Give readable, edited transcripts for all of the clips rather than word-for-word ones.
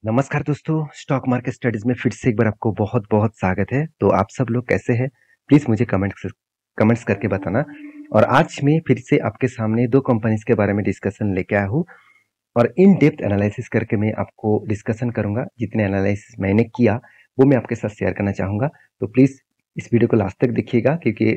नमस्कार दोस्तों, stock market studies में फिर से एक बार आपको बहुत बहुत स्वागत है। तो आप सब लोग कैसे हैं? प्लीज़ मुझे कमेंट्स करके बताना। और आज मैं फिर से आपके सामने दो कंपनीज के बारे में डिस्कशन लेके आया हूँ और इन डेप्थ एनालिसिस करके मैं आपको डिस्कशन करूंगा। जितने एनालिसिस मैंने किया वो मैं आपके साथ शेयर करना चाहूँगा। तो प्लीज़ इस वीडियो को लास्ट तक देखिएगा, क्योंकि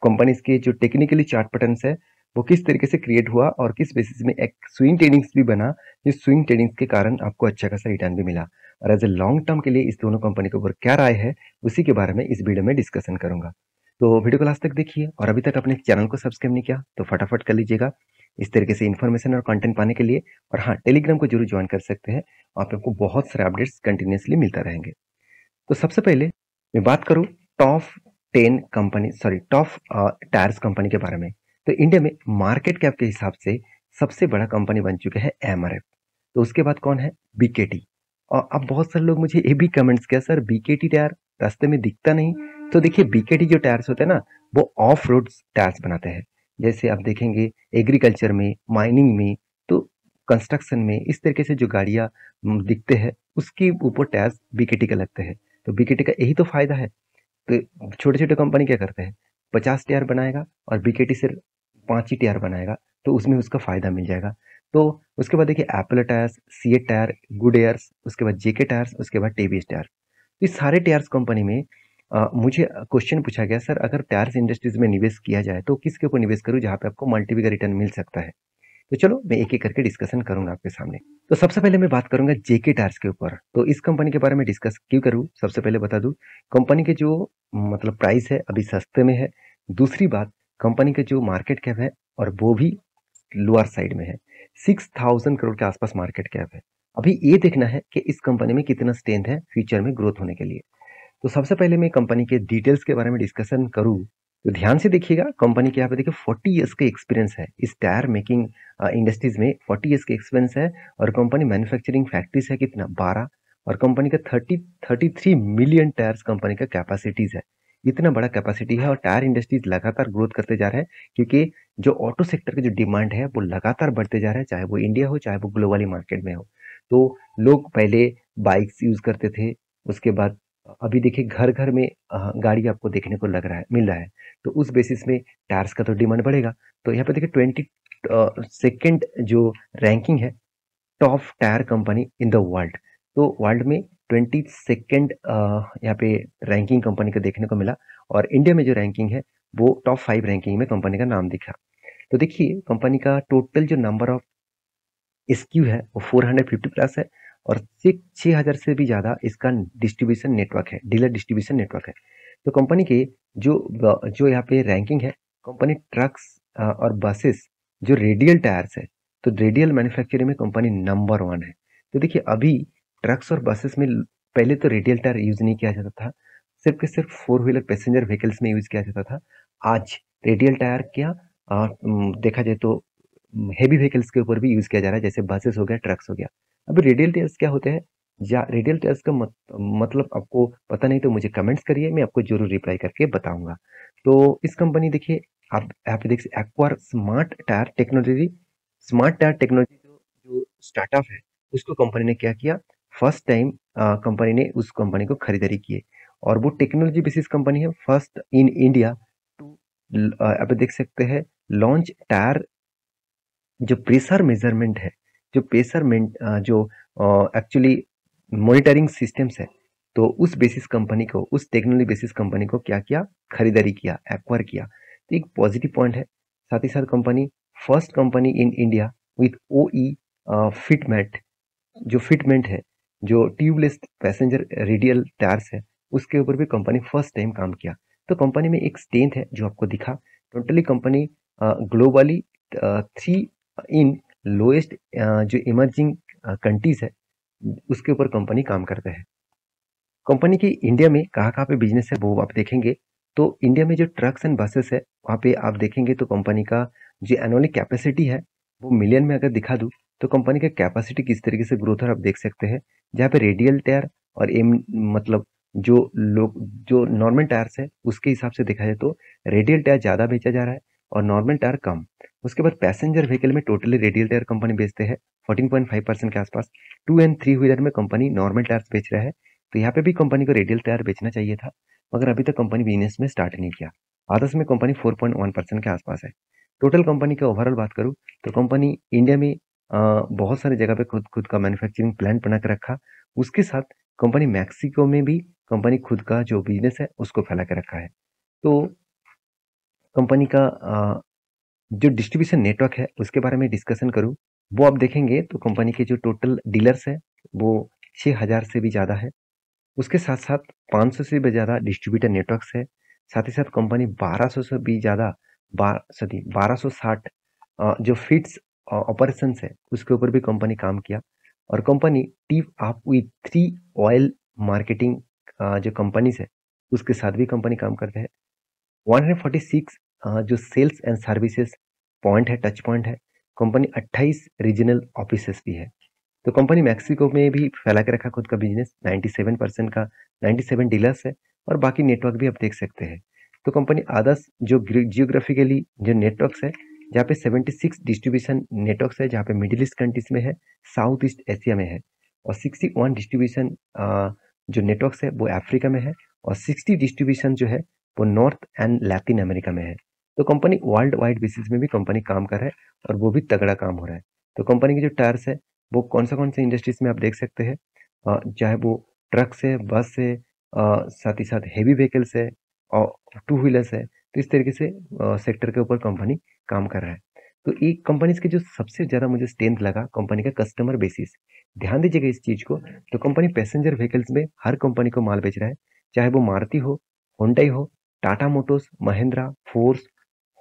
कंपनीज के जो टेक्निकली चार्ट पैटर्न्स है वो किस तरीके से क्रिएट हुआ और किस बेसिस में एक स्विंग ट्रेडिंग्स भी बना, जिस स्विंग ट्रेडिंग्स के कारण आपको अच्छा खासा रिटर्न भी मिला। और एज ए लॉन्ग टर्म के लिए इस दोनों कंपनी के ऊपर क्या राय है, उसी के बारे में इस वीडियो में डिस्कशन करूंगा। तो वीडियो को लास्ट तक देखिए, और अभी तक अपने चैनल को सब्सक्राइब नहीं किया तो फटाफट कर लीजिएगा इस तरीके से इन्फॉर्मेशन और कंटेंट पाने के लिए। और हाँ, टेलीग्राम को जरूर ज्वाइन कर सकते हैं, वहाँ पे आपको बहुत सारे अपडेट्स कंटिन्यूसली मिलता रहेंगे। तो सबसे पहले मैं बात करूँ top 10 company top tyres company के बारे में। तो इंडिया में मार्केट कैप के हिसाब से सबसे बड़ा कंपनी बन चुका है एमआरएफ। तो उसके बाद कौन है? बीकेटी। और अब बहुत सारे लोग मुझे ये भी कमेंट्स किया, सर बीकेटी टायर रास्ते में दिखता नहीं। तो देखिए, बीकेटी जो टायर्स होते हैं ना, वो ऑफ रोड टायर्स बनाते हैं। जैसे आप देखेंगे एग्रीकल्चर में, माइनिंग में, तो कंस्ट्रक्शन में इस तरीके से जो गाड़ियाँ दिखते हैं उसके ऊपर टायर्स बीकेटी के लगते हैं। तो बीकेटी का यही तो फायदा है। तो छोटे छोटे कंपनी क्या करते हैं, 50 टायर बनाएगा और बीकेटी सिर्फ 5 ही टायर बनाएगा, तो उसमें उसका फायदा मिल जाएगा। तो उसके बाद देखिए Apollo tyres, CEAT tyre, Goodyears, उसके बाद जेके टायर्स, उसके बाद टीवीएस टायर। इस सारे टायर्स कंपनी में मुझे क्वेश्चन पूछा गया, सर अगर टायर्स इंडस्ट्रीज में निवेश किया जाए तो किसके ऊपर निवेश करूं जहां पे आपको मल्टीपल का रिटर्न मिल सकता है। तो चलो मैं एक एक करके डिस्कशन करूंगा आपके सामने। तो सबसे पहले मैं बात करूंगा जेके टायर्स के ऊपर। तो इस कंपनी के बारे में डिस्कस क्यों करूं, सबसे पहले बता दूं कंपनी के जो प्राइस है अभी सस्ते में है। दूसरी बात, कंपनी के जो मार्केट कैप है और वो भी लोअर साइड में है, 6000 करोड़ के आसपास मार्केट कैप है। अभी ये देखना है कि इस कंपनी में कितना स्ट्रेंथ है फ्यूचर में ग्रोथ होने के लिए। तो सबसे पहले मैं कंपनी के डिटेल्स के बारे में डिस्कशन करूं तो ध्यान से देखिएगा। कंपनी के यहाँ पे देखिए 40 इयर्स का एक्सपीरियंस है इस टायर मेकिंग इंडस्ट्रीज में। 40 इयर्स का एक्सपीरियंस है और कंपनी मैन्युफैक्चरिंग फैक्ट्रीज है कितना, 12। और कंपनी का 33 मिलियन टायर्स कंपनी का कैपेसिटीज है। इतना बड़ा कैपेसिटी है और टायर इंडस्ट्रीज लगातार ग्रोथ करते जा रहे हैं, क्योंकि जो ऑटो सेक्टर का जो डिमांड है वो लगातार बढ़ते जा रहा है, चाहे वो इंडिया हो चाहे वो ग्लोबली मार्केट में हो। तो लोग पहले बाइक्स यूज करते थे, उसके बाद अभी देखिए घर घर में गाड़ी आपको देखने को मिल रहा है। तो उस बेसिस में टायर्स का तो डिमांड बढ़ेगा। तो यहाँ पे देखिए 22nd जो रैंकिंग है top tier company in the world. तो वर्ल्ड में 22nd यहाँ पे रैंकिंग कंपनी का देखने को मिला। और इंडिया में जो रैंकिंग है वो टॉप 5 रैंकिंग में कंपनी का नाम दिखा। तो देखिए कंपनी का टोटल जो नंबर ऑफ एसक्यू है वो 450 प्लस है। और 6000 से भी ज़्यादा इसका डिस्ट्रीब्यूशन नेटवर्क है, डीलर डिस्ट्रीब्यूशन नेटवर्क है। तो कंपनी के जो जो यहाँ पे रैंकिंग है, कंपनी ट्रक्स और बसेस जो रेडियल टायर्स है, तो रेडियल मैन्युफैक्चरिंग में कंपनी नंबर 1 है। तो देखिए अभी ट्रक्स और बसेस में पहले तो रेडियल टायर यूज नहीं किया जाता था, सिर्फ के सिर्फ 4 व्हीलर पैसेंजर व्हीकल्स में यूज किया जाता था। आज रेडियल टायर क्या देखा जाए तो हेवी व्हीकल्स के ऊपर भी यूज किया जा रहा है, जैसे बसेस हो गया, ट्रक्स हो गया। अभी रेडियल टायर्स क्या होते हैं, या रेडियल टायर्स का मतलब आपको पता नहीं तो मुझे कमेंट्स करिए, मैं आपको जरूर रिप्लाई करके बताऊंगा। तो इस कंपनी देखिए, आप यहाँ पे देखिए एक्वार smart tyre technology. Smart tyre technology जो जो स्टार्टअप है, उसको कंपनी ने क्या किया, फर्स्ट टाइम कंपनी ने उस कंपनी को खरीदारी की है। और वो टेक्नोलॉजी बेसिस कंपनी है, फर्स्ट इन इंडिया टू, आप देख सकते हैं, लॉन्च टायर जो प्रेशर मेजरमेंट है, जो जो एक्चुअली मॉनिटरिंग सिस्टम्स है, तो उस बेसिस कंपनी को, उस टेक्नोलॉजी बेसिस कंपनी को क्या किया, खरीदारी किया, एक्वायर किया। तो एक पॉजिटिव पॉइंट है। साथ ही साथ company first company in India with ओई फिटमेट, जो फिटमेंट है, जो ट्यूबलेस पैसेंजर रेडियल टायर्स है, उसके ऊपर भी कंपनी फर्स्ट टाइम काम किया। तो कंपनी में एक स्ट्रेंथ है जो आपको दिखा। टोटली कंपनी ग्लोबली 3 इन लोएस्ट जो इमर्जिंग कंट्रीज है, उसके ऊपर कंपनी काम करते हैं। कंपनी की इंडिया में कहाँ कहाँ पे बिजनेस है वो आप देखेंगे। तो इंडिया में जो ट्रक्स एंड बसेस है वहाँ पे आप देखेंगे तो कंपनी का जो एनुअली कैपेसिटी है वो मिलियन में अगर दिखा दूँ तो कंपनी का कैपेसिटी किस तरीके से ग्रोथ है आप देख सकते हैं। जहाँ पे रेडियल टायर और एम मतलब जो लोग जो नॉर्मल टायर्स है उसके हिसाब से देखा जाए तो रेडियल टायर ज़्यादा बेचा जा रहा है और नॉर्मल टायर कम। उसके बाद पैसेंजर व्हीकल में टोटली रेडियल टायर कंपनी बेचते हैं 14.5% के आसपास। 2 एंड 3 व्हीलर में कंपनी नॉर्मल टायर्स बेच रहा है, तो यहाँ पे भी कंपनी को रेडियल टायर बेचना चाहिए था, मगर अभी तक कंपनी बिजनेस में स्टार्ट नहीं किया। आदर्श में कंपनी 4.1% के आसपास है। टोटल कंपनी का ओवरऑल बात करूँ तो कंपनी इंडिया में बहुत सारी जगह पे खुद खुद का मैन्युफैक्चरिंग प्लांट बना के रखा। उसके साथ कंपनी मैक्सिको में भी कंपनी खुद का जो बिजनेस है उसको फैला के रखा है। तो कंपनी का जो डिस्ट्रीब्यूशन नेटवर्क है उसके बारे में डिस्कशन करूँ, वो आप देखेंगे तो कंपनी के जो टोटल डीलर्स है वो 6000 से भी ज़्यादा है। उसके साथ साथ 500 से भी ज़्यादा डिस्ट्रीब्यूटर नेटवर्क्स है। साथ ही साथ कंपनी 1200 से भी ज़्यादा 1260 जो फीड्स ऑपरेशंस है उसके ऊपर भी कंपनी काम किया। और company team up with 3 oil marketing जो कंपनीज है उसके साथ भी कंपनी काम करते हैं। 146 जो सेल्स एंड सर्विसेज पॉइंट है, टच पॉइंट है। कंपनी 28 रीजनल ऑफिसेस भी है। तो कंपनी मैक्सिको में भी फैला के रखा खुद का बिजनेस। 97% का 97 डीलर्स है और बाकी नेटवर्क भी आप देख सकते हैं। तो कंपनी आदर्श जो जियोग्राफिकली जो नेटवर्क्स है, जहाँ पे 76 डिस्ट्रीब्यूशन नेटवर्क्स है, जहाँ पे मिडिल ईस्ट कंट्रीज में है, साउथ ईस्ट एशिया में है, और 61 डिस्ट्रीब्यूशन जो नेटवर्क्स है वो अफ्रीका में है, और 60 डिस्ट्रीब्यूशन जो है वो नॉर्थ एंड लैटिन अमेरिका में है। तो कंपनी वर्ल्ड वाइड बेसिस में भी कंपनी काम कर रहा है और वो भी तगड़ा काम हो रहा है। तो कंपनी की जो टायर्स है वो कौन से इंडस्ट्रीज में आप देख सकते हैं, चाहे वो ट्रक से, बस से, साथ ही साथ हेवी व्हीकल्स है और टू व्हीलर्स है। तो इस तरीके से सेक्टर के ऊपर कंपनी काम कर रहा है। तो एक कंपनी के जो सबसे ज़्यादा मुझे स्ट्रेंथ लगा कंपनी का कस्टमर बेसिस। ध्यान दीजिएगा इस चीज़ को। तो कंपनी पैसेंजर व्हीकल्स में हर कंपनी को माल बेच रहा है, चाहे वो मारुति हो, होंडा हो, Tata Motors, Mahindra, force,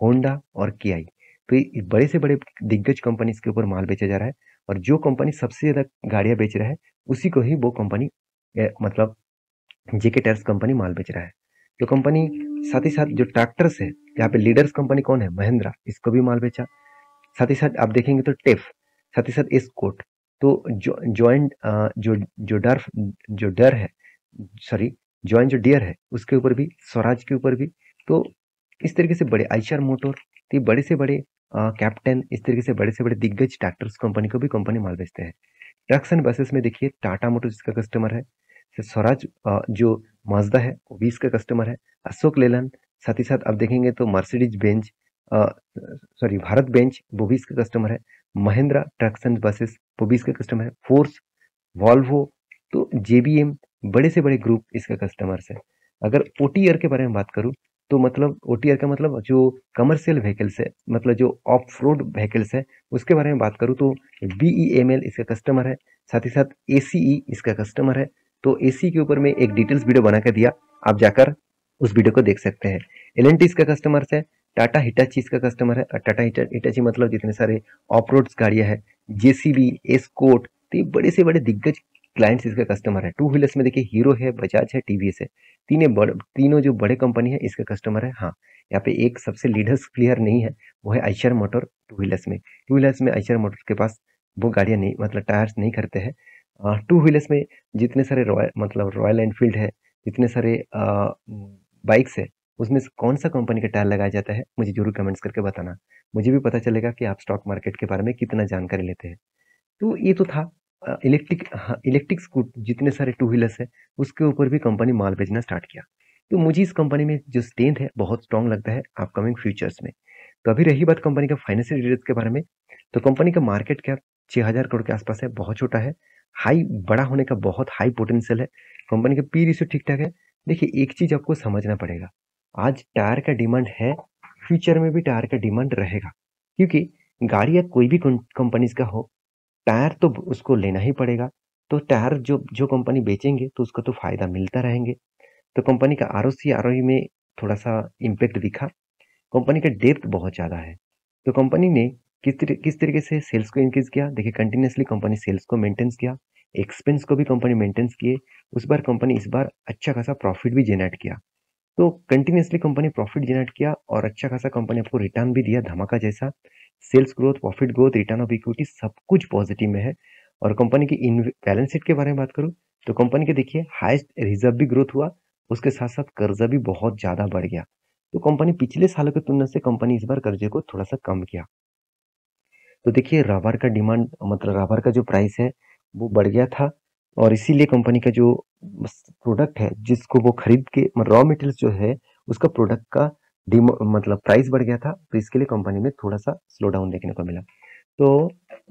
Honda और कियाई। तो ये बड़े से बड़े दिग्गज कंपनीज के ऊपर माल बेचा जा रहा है, और जो कंपनी सबसे ज़्यादा गाड़ियाँ बेच रहा है उसी को ही वो कंपनी मतलब जेके टायर्स कंपनी माल बेच रहा है। तो कंपनी साथ ही साथ जो ट्रैक्टर्स है, यहाँ पे लीडर्स कंपनी कौन है, महिंद्रा, इसको भी माल बेचा। साथ ही साथ आप देखेंगे तो टेफ, साथ ही साथ एस्कॉर्ट। तो जॉइंट जो डर जो डर है, सॉरी, जॉइंट जो डियर है उसके ऊपर भी, स्वराज के ऊपर भी। तो इस तरीके से बड़े आइशर मोटर, तो बड़े से बड़े कैप्टन, इस तरीके से बड़े दिग्गज ट्रैक्टर्स कंपनी को भी कंपनी माल बेचते हैं। ट्रक्स एंड बसेस में देखिए टाटा मोटर्स इसका कस्टमर है, स्वराज जो माजदा है वो भी इसका कस्टमर है, अशोक लेलैंड, साथ ही साथ आप देखेंगे तो Mercedes Benz, sorry Bharat bench, वो भी इसका कस्टमर है। महिंद्रा ट्रक्स एंड बसेस वो भी इसका कस्टमर है। फोर्स, वॉल्वो, तो जेबीएम, बड़े से बड़े ग्रुप इसका कस्टमर्स है। अगर ओटीआर के बारे में बात करूं तो मतलब ओटीआर का मतलब जो कमर्शियल व्हीकल्स है, मतलब जो ऑफ रोड व्हीकल्स है, उसके बारे में बात करूं तो बीईएमएल इसका कस्टमर है। साथ ही साथ एसीई इसका कस्टमर है। तो एसी के ऊपर में एक डिटेल्स वीडियो बना के दिया, आप जाकर उस वीडियो को देख सकते हैं। एलएनटी इसका कस्टमर है। टाटा हिटाची इसका कस्टमर है। टाटा हिटाची मतलब जितने सारे ऑफ रोड गाड़ियां है, जेसीबी, एस्कॉर्ट, तो ये बड़े से बड़े दिग्गज क्लाइंट्स इसका कस्टमर है। टू व्हीलर्स में देखिए हीरो है, बजाज है, टीवीएस है। तीनों जो बड़े कंपनी है इसका कस्टमर है। हाँ, यहाँ पे एक सबसे लीडर्स प्लेयर नहीं है, वो है आइशर मोटर। टू व्हीलर्स में आइशर मोटर के पास वो गाड़ियाँ नहीं, मतलब टायर्स नहीं करते हैं। टू व्हीलर्स में जितने सारे रॉयल एनफील्ड है, जितने सारे बाइक्स है, उसमें से कौन सा कंपनी का टायर लगाया जाता है, मुझे जरूर कमेंट्स करके बताना। मुझे भी पता चलेगा कि आप स्टॉक मार्केट के बारे में कितना जानकारी लेते हैं। तो ये तो था इलेक्ट्रिक स्कूट, जितने सारे टू व्हीलर्स है उसके ऊपर भी कंपनी माल बेचना स्टार्ट किया। तो मुझे इस कंपनी में जो स्ट्रेंथ है बहुत स्ट्रांग लगता है अपकमिंग फ्यूचर्स में। तो अभी रही बात कंपनी का फाइनेंशियल डिटेल्स के बारे में, तो कंपनी का मार्केट कैप 6000 करोड़ के आसपास है, बहुत छोटा है। हाई बड़ा होने का बहुत हाई पोटेंशियल है। कंपनी का पी रेशियो ठीक ठाक है। देखिए एक चीज आपको समझना पड़ेगा, आज टायर का डिमांड है, फ्यूचर में भी टायर का डिमांड रहेगा, क्योंकि गाड़ी या कोई भी कंपनीज का हो, टायर तो उसको लेना ही पड़ेगा। तो टायर जो जो कंपनी बेचेंगे तो उसको तो फायदा मिलता रहेंगे। तो कंपनी का आरओसी आरओई में थोड़ा सा इम्पैक्ट दिखा। कंपनी का डेप्थ बहुत ज़्यादा है। तो कंपनी ने किस तरीके से सेल्स को इंक्रीज किया, देखिए कंटिन्यूसली कंपनी सेल्स को मेंटेन किया, एक्सपेंस को भी कंपनी मेंटेन किए। उस बार कंपनी इस बार अच्छा खासा प्रॉफिट भी जनरेट किया। तो कंटिन्यूसली कंपनी प्रॉफिट जनरेट किया और अच्छा खासा कंपनी आपको रिटर्न भी दिया धमाका जैसा। Sales growth, profit growth, return of equity सब कुछ पॉजिटिव में है। और कंपनी की इन बैलेंस शीट के बारे में बात करूं तो कंपनी के देखिए हाईएस्ट रिजर्व भी ग्रोथ हुआ, उसके साथ साथ कर्जा भी बहुत ज्यादा बढ़ गया। तो कंपनी पिछले सालों की तुलना से कंपनी इस बार कर्जे को थोड़ा सा कम किया। तो देखिए रबर का डिमांड मतलब रबर का जो प्राइस है वो बढ़ गया था और इसीलिए कंपनी का जो प्रोडक्ट है जिसको वो खरीद के रॉ मटेरियल्स जो है उसका प्रोडक्ट का मतलब प्राइस बढ़ गया था, तो इसके लिए कंपनी में थोड़ा सा स्लो डाउन देखने को मिला। तो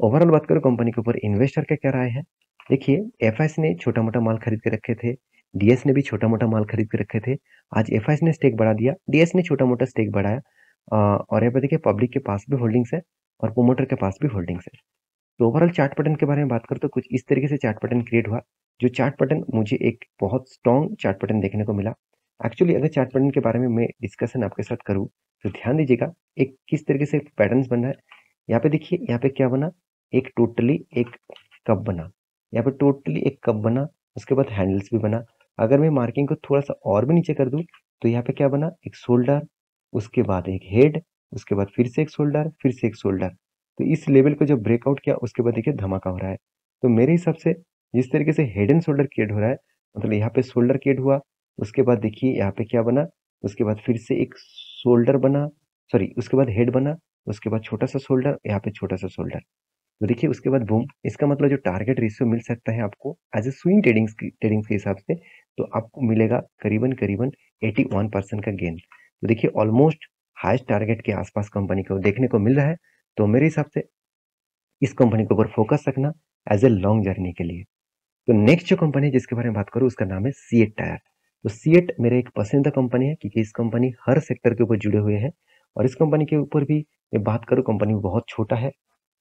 ओवरऑल बात करो कंपनी के ऊपर इन्वेस्टर का क्या राय है। देखिए एफआईएस ने छोटा मोटा माल खरीद के रखे थे, डीएस ने भी छोटा मोटा माल खरीद के रखे थे। आज एफआईएस ने स्टेक बढ़ा दिया, डीएस ने छोटा मोटा स्टेक बढ़ाया। और यहाँ पे देखिए पब्लिक के पास भी होल्डिंग्स है और प्रोमोटर के पास भी होल्डिंग्स है। तो ओवरऑल चार्ट पैटर्न के बारे में बात करें तो कुछ इस तरीके से चार्ट पैटर्न क्रिएट हुआ। जो चार्ट पैटर्न मुझे एक बहुत स्ट्रॉन्ग चार्ट पैटर्न देखने को मिला। एक्चुअली अगर चार्ट पैटर्न के बारे में मैं डिस्कशन आपके साथ करूँ तो ध्यान दीजिएगा एक किस तरीके से पैटर्न बन रहा है। यहाँ पे देखिए यहाँ पे क्या बना, एक टोटली एक कप बना, यहाँ पे टोटली एक कप बना, उसके बाद हैंडल्स भी बना। अगर मैं मार्किंग को थोड़ा सा और भी नीचे कर दूं तो यहाँ पे क्या बना, एक शोल्डर, उसके बाद एक हेड, उसके बाद फिर से एक शोल्डर, फिर से एक शोल्डर। तो इस लेवल को जब ब्रेकआउट किया उसके बाद देखिए धमाका हो रहा है। तो मेरे हिसाब से जिस तरीके से हेड एंड शोल्डर क्रिएट हो रहा है, मतलब यहाँ पे शोल्डर क्रिएट हुआ, उसके बाद देखिए यहाँ पे क्या बना, उसके बाद फिर से एक शोल्डर बना, सॉरी उसके बाद हेड बना, उसके बाद छोटा सा शोल्डर, यहाँ पे छोटा सा शोल्डर। तो देखिए उसके बाद बूम, इसका मतलब जो टारगेट रेशियो मिल सकता है आपको एज ए स्विंग ट्रेडिंग्स के हिसाब से, तो आपको मिलेगा करीबन करीबन 81% का गेन। तो देखिए ऑलमोस्ट हाईएस्ट टारगेट के आसपास कंपनी को देखने को मिल रहा है। तो मेरे हिसाब से इस कंपनी के ऊपर फोकस रखना एज ए लॉन्ग जर्नी के लिए। तो नेक्स्ट जो कंपनी है जिसके बारे में बात करूँ उसका नाम है सीएट टायर। तो सीएट मेरा एक पसंदीदा कंपनी है क्योंकि इस कंपनी हर सेक्टर के ऊपर जुड़े हुए हैं और इस कंपनी के ऊपर भी मैं बात करूँ कंपनी बहुत छोटा है।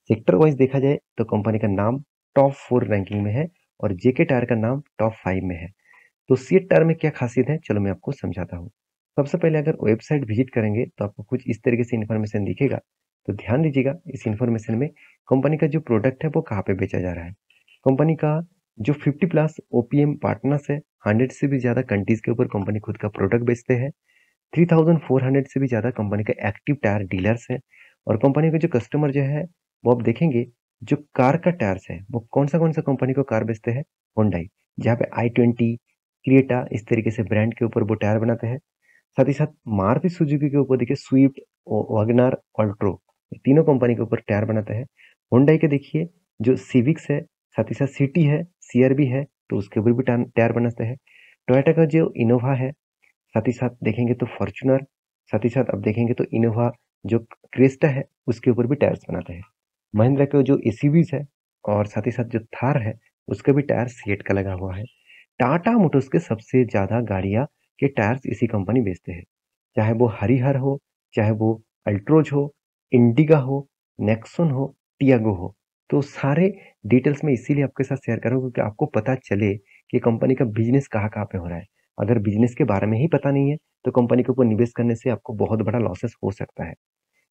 सेक्टर वाइज देखा जाए तो कंपनी का नाम टॉप 4 रैंकिंग में है और जेके टायर का नाम टॉप 5 में है। तो सीएट टायर में क्या खासियत है चलो मैं आपको समझाता हूँ। सबसे पहले अगर वेबसाइट विजिट करेंगे तो आपको कुछ इस तरीके से इन्फॉर्मेशन दिखेगा। तो ध्यान दीजिएगा इस इन्फॉर्मेशन में कंपनी का जो प्रोडक्ट है वो कहाँ पे बेचा जा रहा है। कंपनी का जो 50 प्लस ओपीएम पार्टनर्स है, 100 से भी ज्यादा कंट्रीज के ऊपर कंपनी खुद का प्रोडक्ट बेचते हैं। 3400 से भी ज्यादा कंपनी का एक्टिव टायर डीलर्स है और कंपनी का जो कस्टमर जो है वो आप देखेंगे जो कार का टायर्स है वो कौन सा कंपनी को कार बेचते हैं, होंडाई। जहाँ पे i20 क्रिएटा इस तरीके से ब्रांड के ऊपर वो टायर बनाते हैं। साथ ही साथ मारुति सुजुकी के ऊपर देखिए स्विफ्ट, वैगनआर, ऑल्ट्रो, तीनों कंपनी के ऊपर टायर बनाते हैं। होंडा के देखिए जो सिविक्स है, साथ ही साथ सिटी है, सीआरबी है, तो उसके ऊपर भी टायर बनाते हैं। टोयोटा का जो इनोवा है, साथ ही साथ देखेंगे तो फॉर्च्यूनर, साथ ही साथ अब देखेंगे तो इनोवा जो क्रेस्टा है उसके ऊपर भी टायर्स बनाते हैं। महिंद्रा के जो एसयूवीज है और साथ ही साथ जो थार है उसका भी टायर सीएट का लगा हुआ है। टाटा मोटर्स के सबसे ज्यादा गाड़ियां के टायर्स इसी कंपनी बेचते हैं, चाहे वो हरिहर हो, चाहे वो अल्ट्रोज हो, इंडिगा हो, नेक्सॉन हो, टियागो हो। तो सारे डिटेल्स में इसीलिए आपके साथ शेयर कर रहा हूँ क्योंकि आपको पता चले कि कंपनी का बिजनेस कहाँ कहाँ पे हो रहा है। अगर बिजनेस के बारे में ही पता नहीं है तो कंपनी के ऊपर निवेश करने से आपको बहुत बड़ा लॉसेस हो सकता है।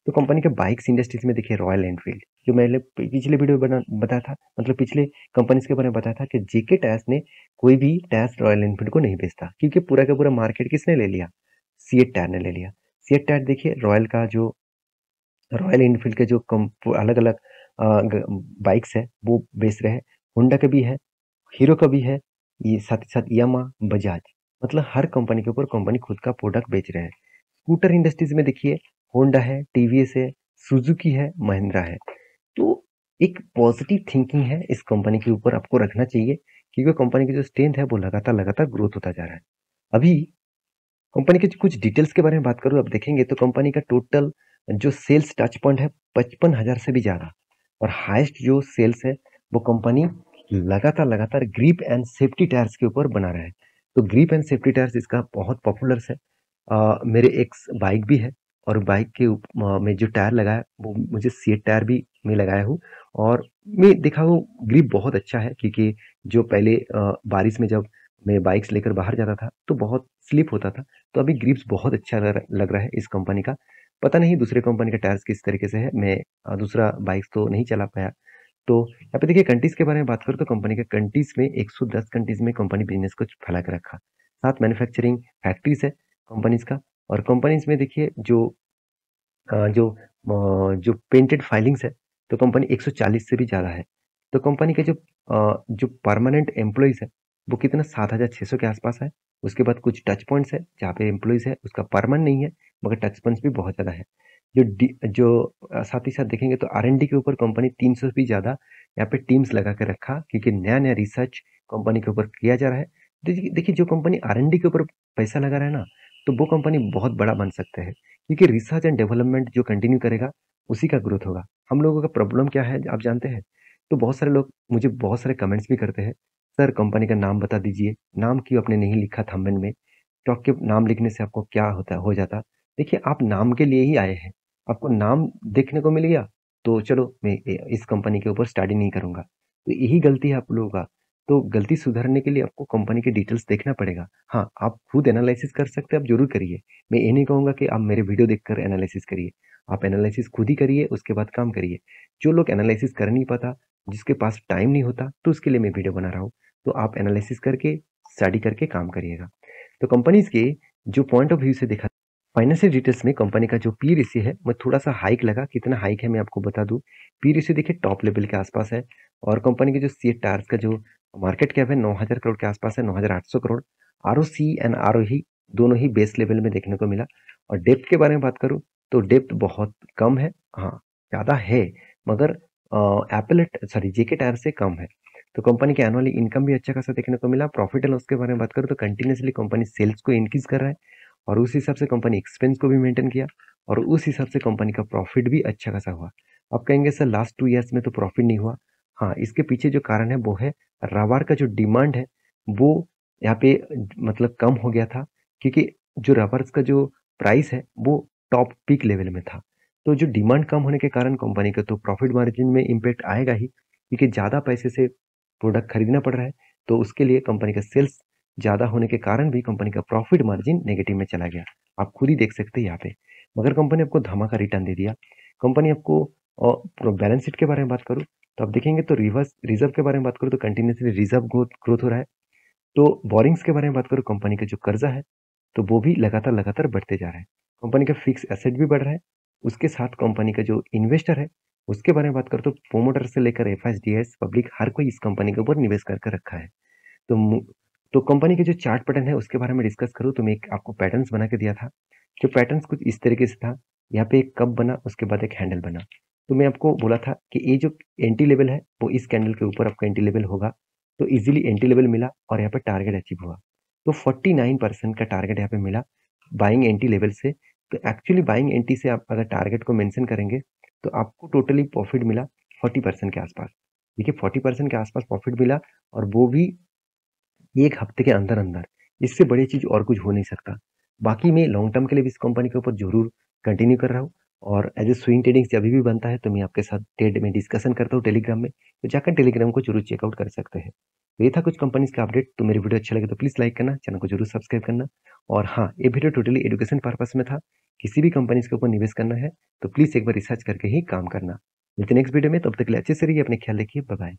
तो कंपनी के बाइक्स इंडस्ट्रीज में देखिए रॉयल एनफील्ड, जो मैंने पिछले वीडियो में बताया था, मतलब पिछले कंपनीज के बारे में बताया था कि जेके टायर्स ने कोई भी टायर्स रॉयल एनफील्ड को नहीं बेचता क्योंकि पूरा का पूरा मार्केट किसने ले लिया, सीएट टायर ने ले लिया। सीएट टायर देखिए रॉयल का जो रॉयल एनफील्ड के जो अलग अलग बाइक्स है वो बेच रहे हैं। होंडा का भी है, हीरो का भी है, ये साथ ही साथ यामा, बजाज, मतलब हर कंपनी के ऊपर कंपनी खुद का प्रोडक्ट बेच रहे हैं। स्कूटर इंडस्ट्रीज में देखिए होंडा है, टीवीएस है, सुजुकी है, महिंद्रा है। तो एक पॉजिटिव थिंकिंग है इस कंपनी के ऊपर आपको रखना चाहिए क्योंकि कंपनी की जो स्ट्रेंथ है वो लगातार लगातार ग्रोथ होता जा रहा है। अभी कंपनी के कुछ डिटेल्स के बारे में बात करूँ, आप देखेंगे तो कंपनी का टोटल जो सेल्स टच पॉइंट है 55,000 से भी ज्यादा और हाईएस्ट जो सेल्स है वो कंपनी लगातार लगातार ग्रिप एंड सेफ्टी टायर्स के ऊपर बना रहा है। तो ग्रिप एंड सेफ्टी टायर्स इसका बहुत पॉपुलर है। मेरे एक बाइक भी है और बाइक के में जो टायर लगाया वो मुझे सीएट टायर भी मैं लगाया हूँ और मैं देखा हूँ ग्रिप बहुत अच्छा है क्योंकि जो पहले बारिश में जब मैं बाइक्स लेकर बाहर जाता था तो बहुत स्लिप होता था। तो अभी ग्रिप्स बहुत अच्छा लग रहा है इस कंपनी का। पता नहीं दूसरे कंपनी का टायर्स किस तरीके से है, मैं दूसरा बाइक्स तो नहीं चला पाया। तो यहाँ पे देखिए कंट्रीज के बारे में बात करूँ तो कंपनी के कंट्रीज में 110 कंट्रीज में कंपनी बिजनेस को फैला के रखा। 7 मैन्युफैक्चरिंग फैक्ट्रीज है कंपनीज का और कंपनीज में देखिए जो पेटेंट फाइलिंग्स है तो कंपनी 140 से भी ज़्यादा है। तो कंपनी के जो परमानेंट एम्प्लॉइज है वो कितना 7,600 के आसपास है। उसके बाद कुछ टच पॉइंट्स है जहाँ पे एम्प्लॉइज है उसका परमानेंट नहीं है मगर टच पॉइंट्स भी बहुत ज़्यादा है। साथ ही साथ देखेंगे तो R&D के ऊपर कंपनी 300 भी ज़्यादा यहाँ पे टीम्स लगा के रखा, क्योंकि नया-नया रिसर्च कंपनी के ऊपर किया जा रहा है। देखिए देखिए जो कंपनी R&D के ऊपर पैसा लगा रहा है ना, तो वो कंपनी बहुत बड़ा बन सकता है, क्योंकि रिसर्च एंड डेवलपमेंट जो कंटिन्यू करेगा, उसी का ग्रोथ होगा। हम लोगों का प्रॉब्लम क्या है आप जानते हैं? तो बहुत सारे लोग मुझे बहुत सारे कमेंट्स भी करते हैं, "सर कंपनी का नाम बता दीजिए, नाम क्यों आपने नहीं लिखा थंबनेल में? स्टॉक के नाम लिखने से आपको क्या होता हो जाता?" देखिए आप नाम के लिए ही आए हैं, आपको नाम देखने को मिल गया, तो चलो मैं इस कंपनी के ऊपर स्टडी नहीं करूँगा। तो यही गलती है आप लोगों का। तो गलती सुधारने के लिए आपको कंपनी के डिटेल्स देखना पड़ेगा। हाँ, आप खुद एनालिसिस कर सकते हैं, आप ज़रूर करिए। मैं ये नहीं कहूँगा कि आप मेरे वीडियो देखकर एनालिसिस करिए। आप एनालिसिस खुद ही करिए, उसके बाद काम करिए। जो लोग एनालिसिस कर नहीं पाता, जिसके पास टाइम नहीं होता, तो उसके लिए मैं वीडियो बना रहा हूँ। तो आप एनालिसिस करके, स्टडी करके काम करिएगा। तो कंपनीज़ के जो पॉइंट ऑफ व्यू से देखा, फाइनेंशियल डिटेल्स में कंपनी का जो पी रेशियो है, वो थोड़ा-सा हाइक लगा, कितना हाइक है मैं आपको बता दूँ। पी रेशियो देखिए टॉप लेवल के आसपास है, और कंपनी के जो शेयर टायर्स का जो मार्केट कैप है 9,000 करोड़ के आसपास है, 9,800 करोड़। आरओसी एंड आरओई दोनों ही बेस लेवल में देखने को मिला। और डेप्थ के बारे में बात करूँ, तो डेप्थ बहुत कम है। हाँ, ज़्यादा है, मगर जेके टायर से कम है। तो कंपनी के एनुअली इनकम भी अच्छा खासा देखने को मिला। प्रॉफिट एंड लॉस के बारे में बात करूँ, तो कंटिन्यूअसली कंपनी सेल्स को इंक्रीज़ कर रहा है, और उस हिसाब से कंपनी एक्सपेंस को भी मेंटेन किया, और उस हिसाब से कंपनी का प्रॉफिट भी अच्छा खासा हुआ। आप कहेंगे सर लास्ट 2 ईयर्स में तो प्रॉफिट नहीं हुआ। हाँ, इसके पीछे जो कारण है वो है रबर का जो डिमांड है, वो यहाँ पे मतलब कम हो गया था, क्योंकि जो रबर्स का जो प्राइस है वो टॉप पीक लेवल में था। तो जो डिमांड कम होने के कारण कंपनी का तो प्रॉफिट मार्जिन में इम्पैक्ट आएगा ही, क्योंकि ज़्यादा पैसे से प्रोडक्ट खरीदना पड़ रहा है, तो उसके लिए कंपनी का सेल्स ज़्यादा होने के कारण भी कंपनी का प्रॉफिट मार्जिन नेगेटिव में चला गया। आप खुद ही देख सकते हैं यहाँ पे। मगर कंपनी आपको धमाका रिटर्न दे दिया। कंपनी आपको बैलेंस शीट के बारे में बात करूँ, तो आप देखेंगे तो रिवर्स रिज़र्व के बारे में बात करूँ, तो कंटिन्यूअसली रिज़र्व ग्रोथ ग्रोथ हो रहा है। तो बोरिंग्स के बारे में बात करूँ, कंपनी का जो कर्जा है, तो वो भी लगातार-लगातार बढ़ते जा रहा है। कंपनी का फिक्स एसेट भी बढ़ रहा है। उसके साथ कंपनी का जो इन्वेस्टर है, उसके बारे में बात करूँ, तो प्रोमोटर से लेकर एफआईडीएस पब्लिक हर कोई इस कंपनी के ऊपर निवेश करके रखा है। तो मु तो कंपनी के जो चार्ट पैटर्न है उसके बारे में डिस्कस करूँ, तो मैं एक आपको पैटर्न्स बना के दिया था। जो पैटर्न्स कुछ इस तरीके से था, यहाँ पे एक कप बना, उसके बाद एक हैंडल बना। तो मैं आपको बोला था कि ये जो एंट्री लेवल है, वो इस कैंडल के ऊपर आपका एंट्री लेवल होगा। तो ईज़िली एंट्री लेवल मिला, और यहाँ पे टारगेट अचीव हुआ। तो 49% का टारगेट यहाँ पे मिला बाइंग एंट्री लेवल से। तो एक्चुअली बाइंग एंट्री से आप अगर टारगेट को मेंशन करेंगे, तो आपको टोटली प्रॉफिट मिला 40% के आसपास। देखिए 40% के आसपास प्रॉफिट मिला, और वो भी 1 हफ्ते के अंदर-अंदर। इससे बड़ी चीज़ और कुछ हो नहीं सकता। बाकी मैं लॉन्ग टर्म के लिए भी इस कंपनी के ऊपर ज़रूर कंटिन्यू कर रहा हूँ, और एज़ अ स्विंग ट्रेडिंग जभी भी बनता है, तो मैं आपके साथ ट्रेड में डिस्कशन करता हूँ टेलीग्राम में। तो जाकर टेलीग्राम को ज़रूर चेकआउट कर सकते हैं। तो ये था कुछ कंपनीज़ का अपडेट। तो मेरी वीडियो अच्छा लगे तो प्लीज़ लाइक करना, चैनल को ज़रूर सब्सक्राइब करना। और हाँ, ये वीडियो टोटली एजुकेशन पर्पज़ में था। किसी भी कंपनीज़ के ऊपर निवेश करना है, तो प्लीज़ एक बार रिसर्च करके ही काम करना। मिलते हैं नेक्स्ट वीडियो में, तब तक के लिए अच्छे से रहिए, अपना ख्याल रखिए। Bye bye.